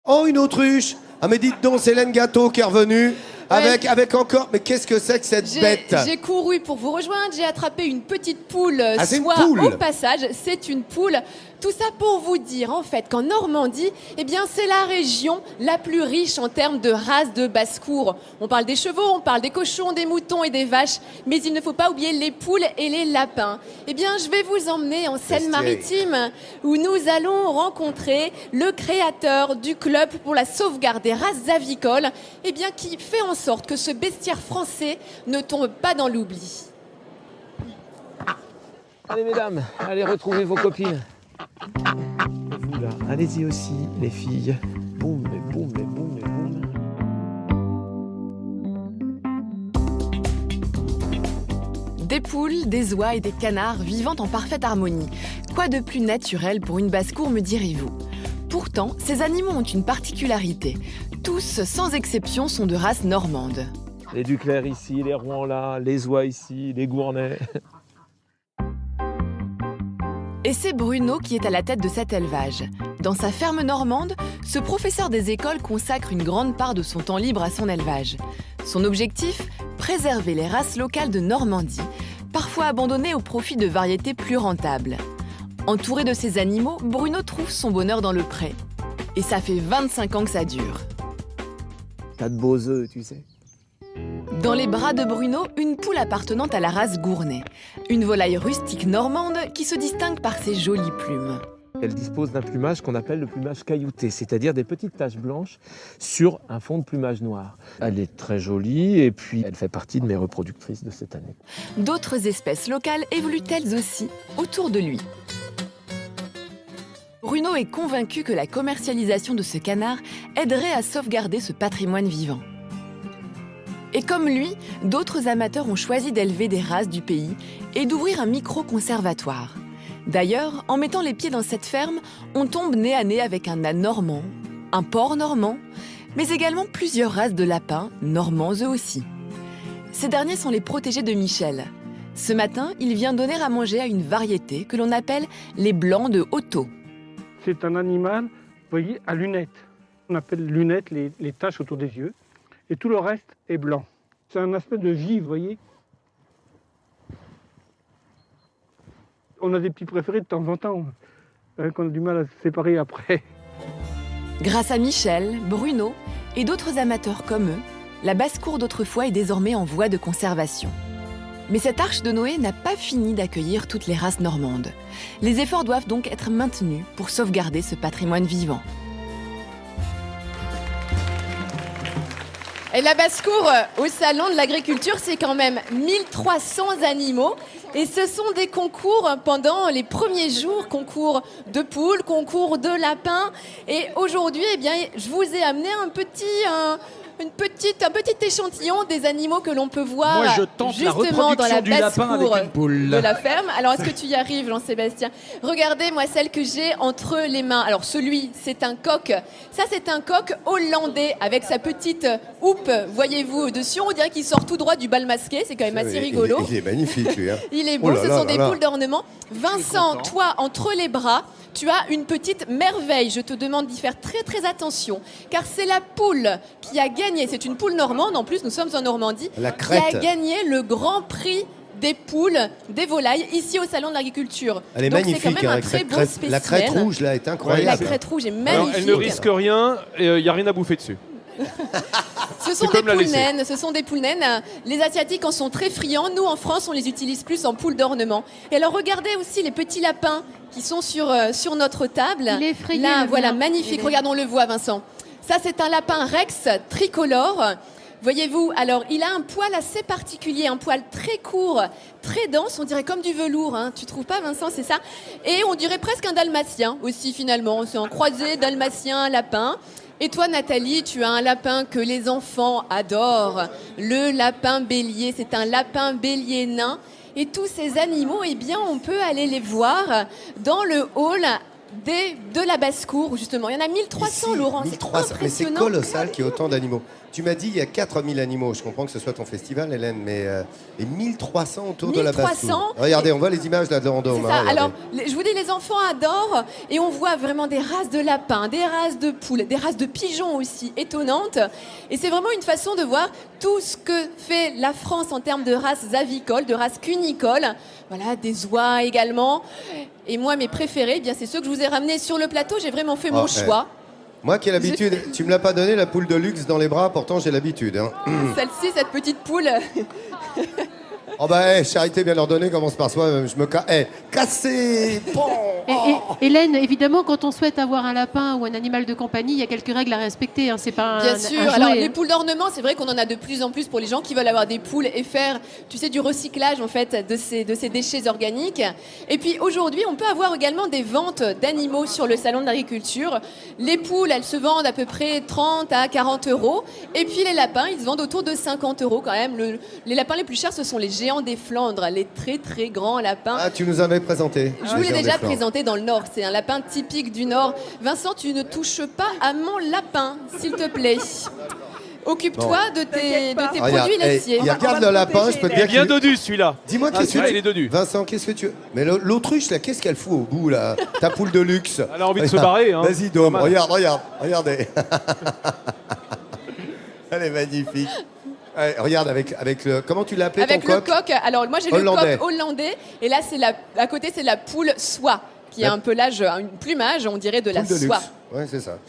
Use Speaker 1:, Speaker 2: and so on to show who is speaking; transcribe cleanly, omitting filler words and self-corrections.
Speaker 1: Oh, une autruche. Ah mais dites donc, c'est Hélène Gâteau qui est revenue. Avec encore... Mais qu'est-ce que c'est que cette bête?
Speaker 2: J'ai couru pour vous rejoindre, j'ai attrapé une petite poule,
Speaker 1: c'est une poule.
Speaker 2: au passage, c'est une poule. Tout ça pour vous dire, en fait, qu'en Normandie, eh bien, c'est la région la plus riche en termes de races de basse-cour. On parle des chevaux, on parle des cochons, des moutons et des vaches, mais il ne faut pas oublier les poules et les lapins. Eh bien, je vais vous emmener en Seine-Maritime, où nous allons rencontrer le créateur du club pour la sauvegarde des races avicoles, eh bien, qui fait en sorte que ce bestiaire français ne tombe pas dans l'oubli.
Speaker 3: Allez mesdames, allez retrouver vos copines. Vous là, allez-y aussi les filles. Boum, et boum, et boum, et boum.
Speaker 2: Des poules, des oies et des canards vivant en parfaite harmonie. Quoi de plus naturel pour une basse-cour, me direz-vous? Pourtant, ces animaux ont une particularité. Tous, sans exception, sont de race normande.
Speaker 3: Les Duclerc ici, les Rouen là, les oies ici, les Gournais.
Speaker 2: Et c'est Bruno qui est à la tête de cet élevage. Dans sa ferme normande, ce professeur des écoles consacre une grande part de son temps libre à son élevage. Son objectif, préserver les races locales de Normandie, parfois abandonnées au profit de variétés plus rentables. Entouré de ces animaux, Bruno trouve son bonheur dans le pré. Et ça fait 25 ans que ça dure.
Speaker 3: T'as de beaux œufs, tu sais.
Speaker 2: Dans les bras de Bruno, une poule appartenant à la race Gournay. Une volaille rustique normande qui se distingue par ses jolies plumes.
Speaker 3: Elle dispose d'un plumage qu'on appelle le plumage caillouté, c'est-à-dire des petites taches blanches sur un fond de plumage noir. Elle est très jolie et puis elle fait partie de mes reproductrices de cette année.
Speaker 2: D'autres espèces locales évoluent elles aussi autour de lui. Bruno est convaincu que la commercialisation de ce canard aiderait à sauvegarder ce patrimoine vivant. Et comme lui, d'autres amateurs ont choisi d'élever des races du pays et d'ouvrir un micro-conservatoire. D'ailleurs, en mettant les pieds dans cette ferme, on tombe nez à nez avec un âne normand, un porc normand, mais également plusieurs races de lapins, normands eux aussi. Ces derniers sont les protégés de Michel. Ce matin, il vient donner à manger à une variété que l'on appelle les blancs de Hotto.
Speaker 4: C'est un animal, vous voyez, à lunettes. On appelle lunettes les taches autour des yeux. Et tout le reste est blanc. C'est un aspect de givre, vous voyez. On a des petits préférés de temps en temps, qu'on a du mal à se séparer après.
Speaker 2: Grâce à Michel, Bruno et d'autres amateurs comme eux, la basse-cour d'autrefois est désormais en voie de conservation. Mais cette arche de Noé n'a pas fini d'accueillir toutes les races normandes. Les efforts doivent donc être maintenus pour sauvegarder ce patrimoine vivant. Et la basse-cour au Salon de l'Agriculture, c'est quand même 1300 animaux. Et ce sont des concours pendant les premiers jours, concours de poules, concours de lapins. Et aujourd'hui, eh bien, je vous ai amené un petit échantillon des animaux que l'on peut voir.
Speaker 5: Moi, je tente
Speaker 2: justement dans la
Speaker 5: du lapin avec
Speaker 2: basse-cour
Speaker 5: une poule.
Speaker 2: de la ferme. Alors, est-ce que tu y arrives, Jean-Sébastien? Regardez, moi, celle que j'ai entre les mains. Alors, celui, c'est un coq. Ça, c'est un coq hollandais avec sa petite houppe, voyez-vous, au-dessus. On dirait qu'il sort tout droit du bal masqué. C'est quand même assez rigolo.
Speaker 1: Il est magnifique, lui. Hein.
Speaker 2: Il est beau, ce sont des poules d'ornement. Vincent, toi, entre les bras, tu as une petite merveille. Je te demande d'y faire très très attention, car c'est la poule qui a gagné, c'est une poule normande, en plus nous sommes en Normandie, qui a gagné le grand prix des poules, des volailles, ici au Salon de l'Agriculture.
Speaker 1: Elle est magnifique,
Speaker 2: c'est quand même un
Speaker 1: avec
Speaker 2: très
Speaker 1: cette
Speaker 2: beau
Speaker 1: crête,
Speaker 2: spécimen.
Speaker 1: la crête rouge là est incroyable.
Speaker 2: La crête rouge est magnifique.
Speaker 6: Alors, elle ne risque rien, il n'y a rien à bouffer dessus.
Speaker 2: Ce sont des poules naines, ce sont des poules naines. Les Asiatiques en sont très friands. Nous, en France, on les utilise plus en poules d'ornement. Et alors, regardez aussi les petits lapins qui sont sur notre table.
Speaker 7: Il est effrayé,
Speaker 2: là,
Speaker 7: le
Speaker 2: voilà,
Speaker 7: blanc.
Speaker 2: magnifique. Regarde, on le voit, Vincent. Ça, c'est un lapin rex tricolore. Voyez-vous, alors il a un poil assez particulier, un poil très court, très dense, on dirait comme du velours, hein. Tu trouves pas, Vincent, c'est ça? Et on dirait presque un dalmatien aussi, finalement. C'est un croisé dalmatien-lapin. Et toi, Nathalie, tu as un lapin que les enfants adorent, le lapin bélier. C'est un lapin bélier nain. Et tous ces animaux, eh bien, on peut aller les voir dans le hall
Speaker 5: de la basse-cour, justement. Il y en a 1300,
Speaker 1: Ici,
Speaker 5: Laurent.
Speaker 1: 1300.
Speaker 5: C'est
Speaker 1: Mais c'est
Speaker 5: impressionnant.
Speaker 1: colossal qu'il y ait autant d'animaux. Tu m'as dit il y a 4000 animaux. Je comprends que ce soit ton festival, Hélène, mais et 1300 autour de la basse.
Speaker 5: 1300.
Speaker 1: Regardez, on voit les images là de Vendôme.
Speaker 5: C'est ça.
Speaker 1: Regardez.
Speaker 5: Alors, je vous dis, les enfants adorent. Et on voit vraiment des races de lapins, des races de poules, des races de pigeons aussi étonnantes. Et c'est vraiment une façon de voir tout ce que fait la France en termes de races avicoles, de races cunicoles. Voilà, des oies également. Et moi, mes préférés, eh bien, c'est ceux que je vous ai ramenés sur le plateau. J'ai vraiment fait mon
Speaker 1: Oh,
Speaker 5: choix.
Speaker 1: Moi qui ai l'habitude, tu me l'as pas donné la poule de luxe dans les bras, pourtant j'ai l'habitude. Hein.
Speaker 5: Celle-ci, cette petite poule.
Speaker 1: Oh bah, charité bien ordonnée commence par soi, je me cassé. Bon.
Speaker 7: Hélène, évidemment, quand on souhaite avoir un lapin ou un animal de compagnie, il y a quelques règles à respecter. Hein. C'est pas
Speaker 5: Bien
Speaker 7: un
Speaker 5: sûr.
Speaker 7: jouet,
Speaker 5: Alors,
Speaker 7: hein.
Speaker 5: les poules d'ornement, c'est vrai qu'on en a de plus en plus pour les gens qui veulent avoir des poules et faire, tu sais, du recyclage en fait de ces déchets organiques. Et puis aujourd'hui, on peut avoir également des ventes d'animaux sur le salon de l'agriculture. Les poules, elles se vendent à peu près 30 à 40 euros. Et puis les lapins, ils se vendent autour de 50 euros quand même. Les lapins les plus chers, ce sont les géants des Flandres, les très très grands lapins.
Speaker 1: Ah, tu nous avais présenté.
Speaker 5: Je vous l'ai déjà présenté dans le Nord. C'est un lapin typique du Nord. Vincent, tu ne touches pas à mon lapin, s'il te plaît. Occupe-toi de tes produits laitiers.
Speaker 1: Regarde le lapin, je peux te
Speaker 6: Il est
Speaker 1: dire
Speaker 6: bien dodu celui-là.
Speaker 1: Dis-moi
Speaker 6: Ah,
Speaker 1: qu'est-ce
Speaker 6: celui-là,
Speaker 1: que
Speaker 6: il est dodu.
Speaker 1: Vincent, qu'est-ce que tu... Mais l'autruche, là, qu'est-ce qu'elle fout au bout, là? Ta poule de luxe.
Speaker 6: Elle a envie de se barrer. Hein.
Speaker 1: Vas-y, Dôme,
Speaker 6: Pas mal.
Speaker 1: regardez. Elle est magnifique. Ouais, regarde avec le... Comment tu l'as appelé
Speaker 5: Avec
Speaker 1: ton
Speaker 5: le coq. Alors moi j'ai le
Speaker 1: Hollandais.
Speaker 5: coq hollandais et là c'est à côté c'est la poule soie qui a un pelage, un plumage on dirait de la
Speaker 1: Poule de
Speaker 5: soie.
Speaker 1: luxe. Ouais, c'est ça.